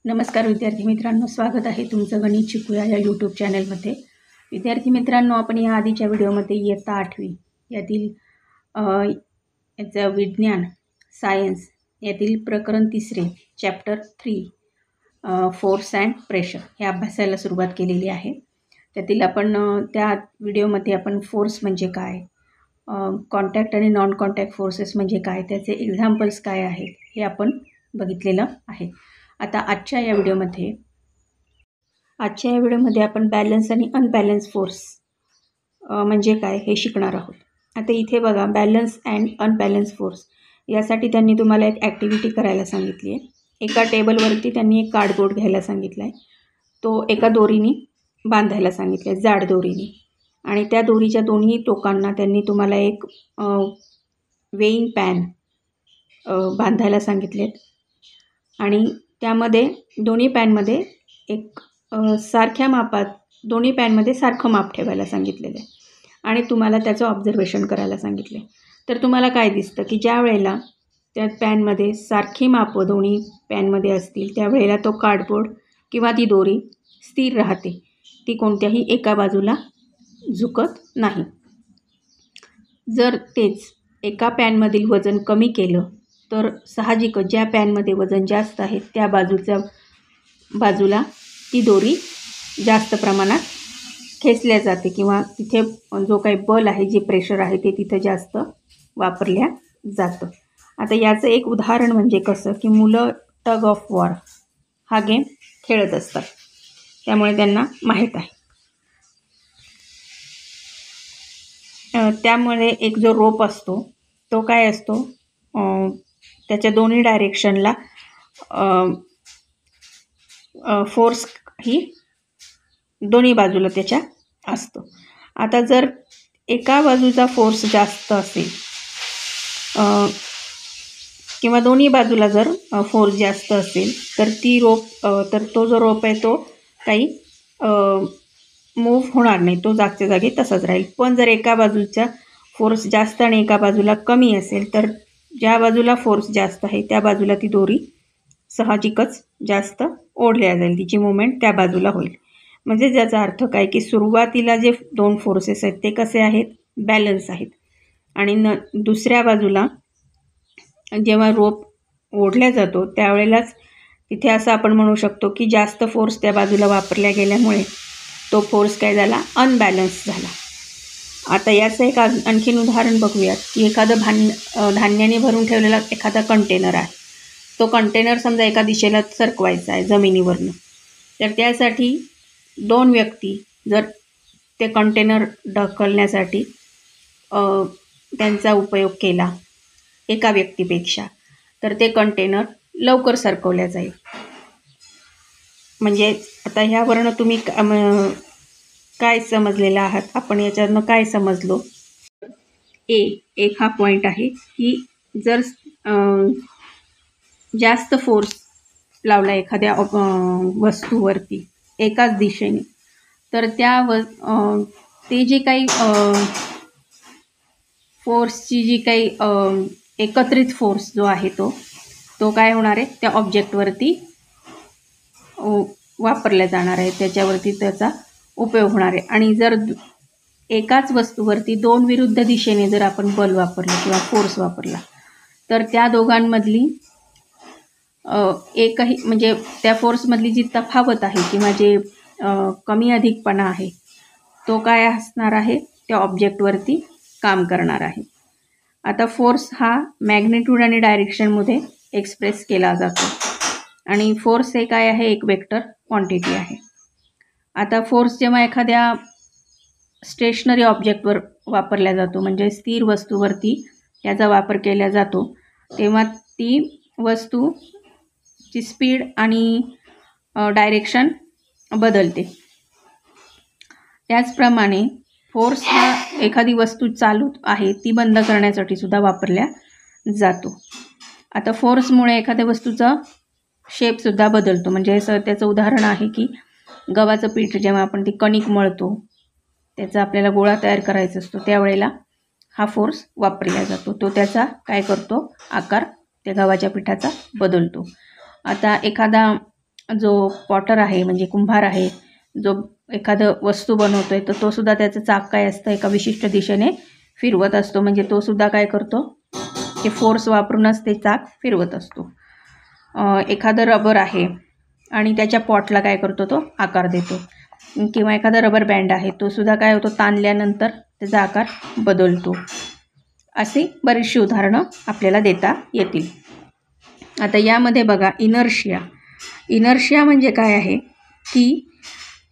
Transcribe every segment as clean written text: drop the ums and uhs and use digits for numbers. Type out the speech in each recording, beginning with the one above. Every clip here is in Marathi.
नमस्कार विद्यार्थी मित्रांनो, स्वागत आहे तुमचं गणित शिकूया या यूट्यूब चॅनलमध्ये। विद्यार्थी मित्रांनो, आपण या आधीच्या व्हिडिओमध्ये इयत्ता 8वी यातील याचं विज्ञान सायन्स यातील प्रकरण 3 चॅप्टर 3 फोर्स अँड प्रेशर या अभ्यासाला सुरुवात केलेली आहे। त्यातील आपण त्या व्हिडिओमध्ये आपण फोर्स म्हणजे काय, कॉन्टॅक्ट आणि नॉन कॉन्टॅक्ट फोर्सेस म्हणजे काय, त्याचे एक्झाम्पल्स काय आहेत हे आपण बघितलेलं आहे। आता आजच्या या व्हिडिओमध्ये आपण बॅलन्स आणि अनबॅलन्स फोर्स म्हणजे काय हे शिकणार आहोत। आता इथे बघा, बॅलन्स अँड अनबॅलन्स फोर्स यासाठी त्यांनी तुम्हाला एक ॲक्टिव्हिटी करायला सांगितली आहे। एका टेबलवरती त्यांनी एक कार्डबोर्ड घ्यायला सांगितला आहे, तो एका दोरीने बांधायला सांगितलं आहे, जाड दोरीने, आणि त्या दोरीच्या दोन्ही टोकांना त्यांनी तुम्हाला एक वेइंग पॅन बांधायला सांगितले आहेत आणि त्यामध्ये दोन्ही पॅनमध्ये एक सारख्या मापात दोन्ही पॅनमध्ये सारखं माप ठेवायला सांगितलेलं आहे आणि तुम्हाला त्याचं ऑब्झर्वेशन करायला सांगितले। तर तुम्हाला काय दिसतं की ज्या वेळेला त्या पॅनमध्ये सारखी मापं दोन्ही पॅनमध्ये असतील त्यावेळेला तो कार्डबोर्ड किंवा ती दोरी स्थिर राहते, ती कोणत्याही एका बाजूला झुकत नाही। जर तेच एका पॅनमधील वजन कमी केलं तर साहजिकच ज्या पॅनमध्ये वजन जास्त आहे त्या बाजूला ती दोरी जास्त प्रमाणात खेचल्या जाते किंवा तिथे जो काही बल आहे, जे प्रेशर आहे ते तिथे जास्त वापरल्या जातं। आता याचं एक उदाहरण म्हणजे कसं की मुलं टग ऑफ वॉर हा गेम खेळत असतात, त्यामुळे त्यांना माहीत आहे। त्यामुळे एक जो रोप असतो तो काय असतो, त्याच्या दोन्ही डायरेक्शनला फोर्स ही दोन्ही बाजूला त्याच्या असतो। आता जर एका बाजूचा फोर्स जास्त असेल किंवा दोन्ही बाजूला जर फोर्स जास्त असेल तर तो जो रोप आहे तो काही मूव्ह होणार नाही, तो जागच्या जागी तसाच राहील। पण जर एका बाजूचा फोर्स जास्त आणि एका बाजूला कमी असेल तर ज्या बाजूला फोर्स जास्त आहे त्या बाजूला ती दोरी साहजिकच जास्त ओढल्या जाईल, तिची मूवमेंट त्या बाजूला होईल। म्हणजे ज्याचा अर्थ काय की सुरुवातीला जे दोन फोर्सेस आहेत ते कसे आहेत, बॅलन्स आहेत, आणि दुसऱ्या बाजूला जेव्हा रोप ओढल्या जातो त्यावेळेलाच तिथे असं आपण म्हणू शकतो की जास्त फोर्स त्या बाजूला वापरल्या गेल्यामुळे तो फोर्स काय झाला, अनबॅलन्स झाला। आता याचं एक आणखीन उदाहरण बघूयात की एखादं धान्याने भरून ठेवलेला एखादा कंटेनर आहे, तो कंटेनर समजा एका दिशेला सरकवायचा आहे जमिनीवरनं, तर त्यासाठी दोन व्यक्ती जर ते कंटेनर ढकलण्यासाठी त्यांचा उपयोग केला एका व्यक्तीपेक्षा, तर ते कंटेनर लवकर सरकवल्या जाईल। म्हणजे आता ह्यावरनं तुम्ही काय समजलेलं आहात, आपण याच्यावरनं काय समजलो, एक हा पॉईंट आहे की जर जास्त फोर्स लावला एखाद्या वस्तूवरती एकाच दिशेने, तर ते जे काही फोर्सची जी काही एकत्रित फोर्स जो आहे तो काय होणार आहे, त्या ऑब्जेक्टवरती वापरल्या जाणार आहे, त्याच्यावरती त्याचा उपयोग होणार आहे। आणि जर एकाच वस्तूवरती दोन विरुद्ध दिशेने जर आपण बल वापरलं किंवा फोर्स वापरला तर त्या दोघांमधली एकही म्हणजे त्या फोर्समधली जी तफावत आहे किंवा जे कमी अधिकपणा आहे तो काय असणार आहे, त्या ऑब्जेक्टवरती काम करणार आहे। आता फोर्स हा मॅग्निट्यूड आणि डायरेक्शनमध्ये एक्सप्रेस केला जातो आणि फोर्स हे काय आहे, एक वेक्टर क्वांटिटी आहे। आता फोर्स जेव्हा एखाद्या स्टेशनरी ऑब्जेक्टवर वापरला जातो, म्हणजे स्थिर वस्तूवरती याचा वापर केला जातो, तेव्हा ती वस्तूची स्पीड आणि डायरेक्शन बदलते। त्याचप्रमाणे फोर्स हा एखादी वस्तू चालू आहे ती बंद करण्यासाठी सुद्धा वापरला जातो। आता फोर्समुळे एखाद्या वस्तूचा शेपसुद्धा बदलतो, म्हणजे त्याचं उदाहरण आहे की गव्हाचं पीठ जेव्हा आपण ती कणिक मळतो, त्याचा आपल्याला गोळा तयार करायचा असतो, त्यावेळेला हा फोर्स वापरला जातो, तो त्याचा काय करतो, आकार त्या गव्हाच्या पिठाचा बदलतो। आता एखादा जो पॉटर आहे म्हणजे कुंभार आहे, जो एखादं वस्तू बनवतो आहे, तर तो सुद्धा त्याचं चाक काय असतं एका विशिष्ट दिशेने फिरवत असतो. म्हणजे तो सुद्धा काय करतो, ते फोर्स वापरूनच ते चाक फिरवत असतो. एखादं रबर आहे आणि त्याच्या पॉटला काय करतो, तो आकार देतो. किंवा एखादा रबर बँड आहे, तो सुद्धा काय होतो, ताणल्यानंतर त्याचा आकार बदलतो. अशी बरीचशी उदाहरणं आपल्याला देता येतील. आता यामध्ये बघा इनर्शिया. इनर्शिया म्हणजे काय आहे की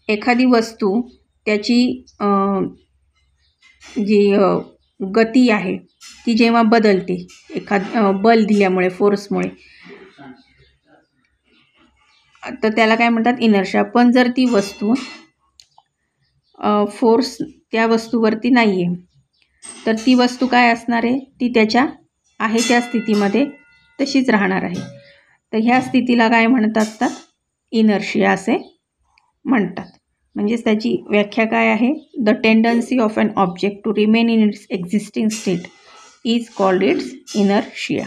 एखादी वस्तू त्याची जी गती आहे ती जेव्हा बदलते बल दिल्यामुळे, फोर्समुळे, तर त्याला काय म्हणतात, इनर्शिया. पण जर ती वस्तू फोर्स त्या वस्तूवरती नाही आहे, तर ती वस्तू काय असणार आहे, ती त्याच्या आहे त्या स्थितीमध्ये तशीच राहणार आहे. तर ह्या स्थितीला काय म्हणत असतात, इनर्शिया असे म्हणतात. म्हणजेच त्याची व्याख्या काय आहे, the tendency of an object to remain in its existing state is called its inertia.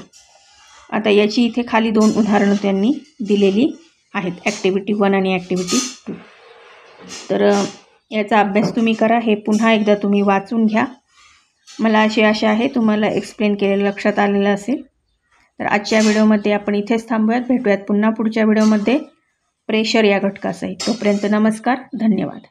आता याची इथे खाली 2 उदाहरणं त्यांनी दिलेली आहेत, ॲक्टिव्हिटी 1 आणि ॲक्टिव्हिटी 2. तर याचा अभ्यास तुम्ही करा. हे पुन्हा एकदा तुम्ही वाचून घ्या. मला अशी आशा आहे तुम्हाला एक्सप्लेन केलेलं लक्षात आलेलं असेल. तर आजच्या व्हिडिओमध्ये आपण इथेच थांबूयात. भेटूयात पुन्हा पुढच्या व्हिडिओमध्ये प्रेशर या घटकासहित. तोपर्यंत नमस्कार, धन्यवाद.